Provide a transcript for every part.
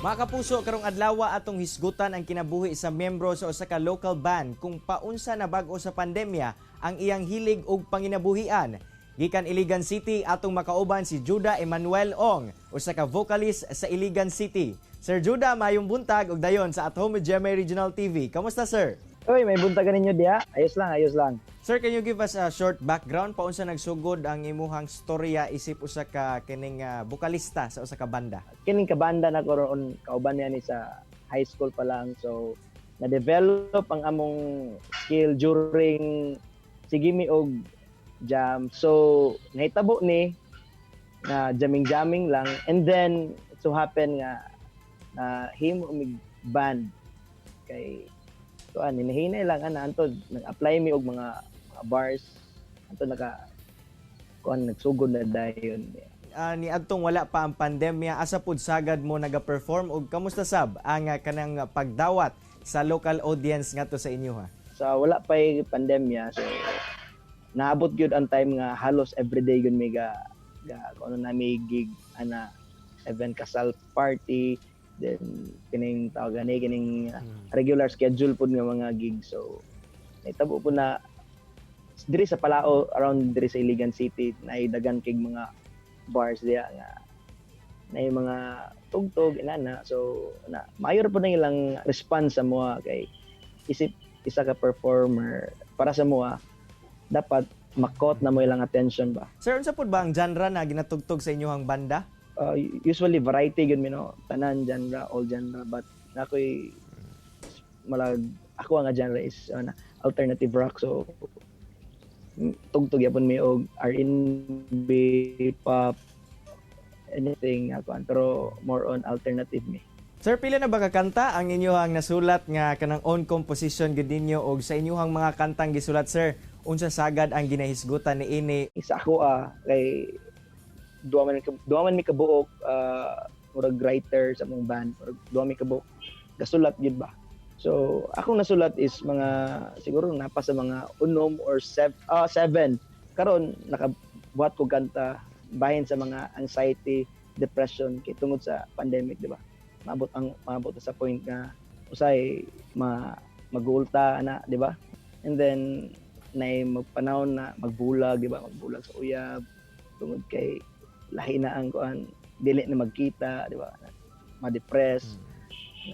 Mga kapuso, karong adlaw atong hisgutan ang kinabuhi sa miyembro sa usa ka local band kung paunsa na bag-o sa pandemya ang iyang hilig ug panginabuhian. Gikan Iligan City atong makauban si Judah Emmanuel Ong, usa ka vocalist sa Iligan City. Sir Judah, mayong buntag ug dayon sa At Home with GMA Regional TV. Kamusta, sir? Uy, may buntagan ninyo diya. Ayos lang, ayos lang. Sir, can you give us a short background paunsa nagsugod ang imuhang storya isip usa ka kining bokalista sa usa ka banda? Kining kabanda na karon kauban niya ni sa high school pa lang. So, na-develop ang among skill during sigimi og jam. So, nahitabo ni na jamming-jamming lang. And then, it so happen nga na himo mig band kay so hinahinay lang antod nag-apply mi og mga bars antod nagsugod na dayon. Ni adtong wala pa ang pandemya, asa pud sagad mo naga-perform ug kamusta sab ang kanang pagdawat sa local audience ngadto sa inyo ha? Sa wala pa'y pandemya, so naabot gyud ang time nga halos everyday gyud may kung ano na may gig ana event kasal party, then kining tawag gani kining regular schedule pud nga mga gig. So naitabo po na diri sa Palao, around diri sa Iligan City, naidagan kig mga bars diya nga na mga tugtog inana. So na mayor po na ilang response sa mga kay isip isa ka performer para sa mga dapat makot na mo ilang attention ba. Sir, unsa pud ba ang genre na ginatugtog sa inyohang banda? Usually variety yun, tanan genre, all genre, but ako'y ako nga genre is alternative rock, so tugtog yapon mi og R&B, pop, anything ako, pero more on alternative mi. Sir, pila na ba ka kanta ang inyohang nasulat nga kanang own composition gid ninyo og sa inyohang mga kantang gisulat, sir? Unsa sagad ang ginahisgutan ni ini? Isa ako kay duwa man mi kabuok murag writer sa among band, murag duwa mi kabuok gasulat gyud ba. So akong nasulat is mga siguro napa sa mga unom or seven. Karon nakabuhat ko kanta bahin sa mga anxiety, depression kay tungod sa pandemic, di ba? Maabot sa point nga usay magulta ana, di ba? And then magpanahon na magbulag, di ba? Magbulag sa uyab tungod kay lahi na ang kuan, dili na magkita, di ba? Ma-depress.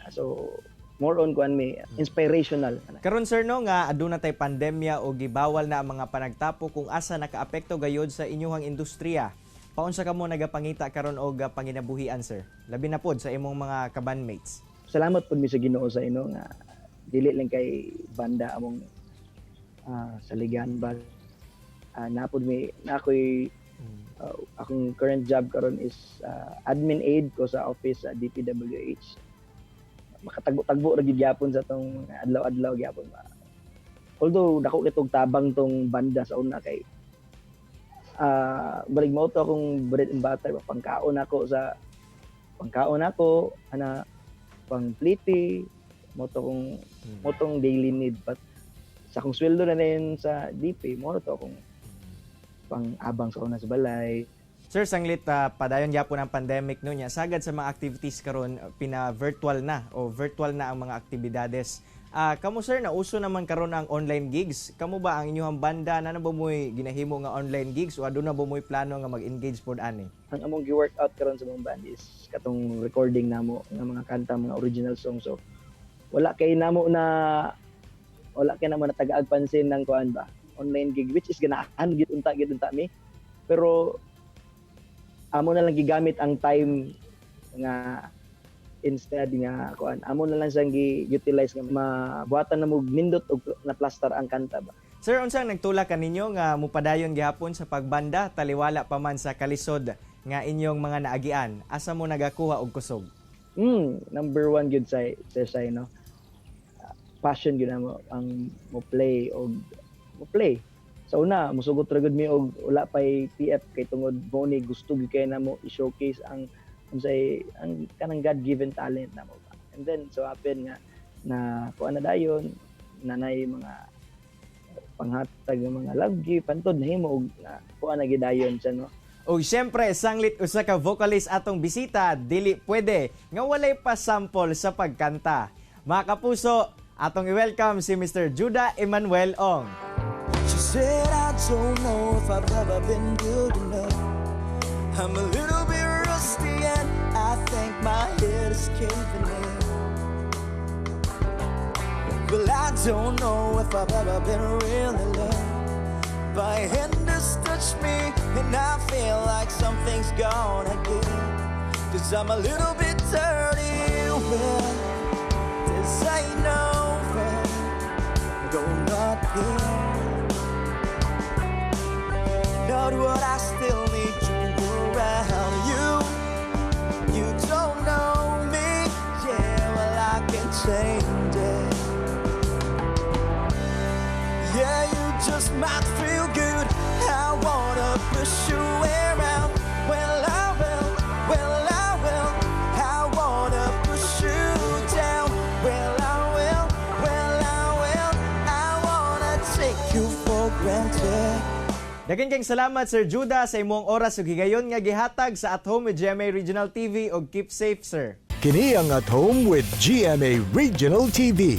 So more on kuan mi inspirational. Karon sir no nga aduna tay pandemya o gibawal na ang mga panagtapo kung asa nakaapekto gayod sa inyong industriya. Paunsa ka mo nagapangita karon og panginabuhian, sir? Labi na pod sa imong mga ka-bandmates. Salamat pud mi sa Ginoo sa ino nga dili lang kay banda among saligan ba. Napod mi ako'y akong current job karon is admin aide ko sa office sa DPWH. Makatagbo-tagbo ra gyud gyapon sa tong adlaw-adlaw gyapon ba. Although dako kitog tabang tong banda sa una kay balik mo to akong bread and butter, pangkaon ako ana pang-pliti motong daily need, but sa akong sweldo na rin sa DP mo to akong pang-abang sa una sa balay. Sir, sanglit padayon gyapon ang pandemic no nya, sagad sa mga activities karon pina-virtual na o virtual na ang mga aktibidades. Kamo sir, nauso naman karon ang online gigs. Kamo ba ang inyong banda na ba mo'y ginahimo nga online gigs o aduna ba mo'y plano nga mag-engage pod ani? Ang among gi-workout karon sa mong band is katong recording namo ng mga kanta, mga original songs. So wala kay namo na tagaag pansin ng kuan ba online gig, which is ganahan gid unta mi, pero amo na lang gigamit ang time nga instead nga kuan amo na lang siyang gi-utilize nga mabuhatan na mo nindot og na-plaster ang kanta ba. Sir, unsang nagtulak kaninyo nga mupadayon gihapon sa pagbanda taliwala pa man sa kalisod nga inyong mga naagian? Asa mo nagakuha og kusog? Number one gyud sa no. Passion gyud mo ang mo play. Sa una, musugot ra gud mi og wala pay PF kay tungod mo ni gusto gyud kay namo i-showcase ang kanang God-given talent namo. And then so happen nga na kuan na dayon nanay mga panghatag ng mga love gift antod nahimo og kuan na gidayon siya no. O siyempre, sanglit usa ka vocalist atong bisita, dili pwede nga walay pa sample sa pagkanta. Mga kapuso, atong i-welcome si Mr. Judah Emmanuel Ong. She said, I don't know if I've ever been good enough. I'm a little bit rusty and I think my head is caving in. Well, I don't know if I've ever been really loved. My hand has touched me and I feel like something's gonna give. 'Cause I'm a little bit dirty. Well, this ain't over. Go not here. Not what I still need you around. You don't know me. Yeah, well, I can change it. Yeah, you just might feel good. I wanna push you around. Well, I will. I wanna push you down. Well, I will. I wanna take you for granted. Daghang kang salamat Sir Judah sa imong oras ug higayon nga gihatag sa At Home with GMA Regional TV ug keep safe sir. Kini ang At Home with GMA Regional TV.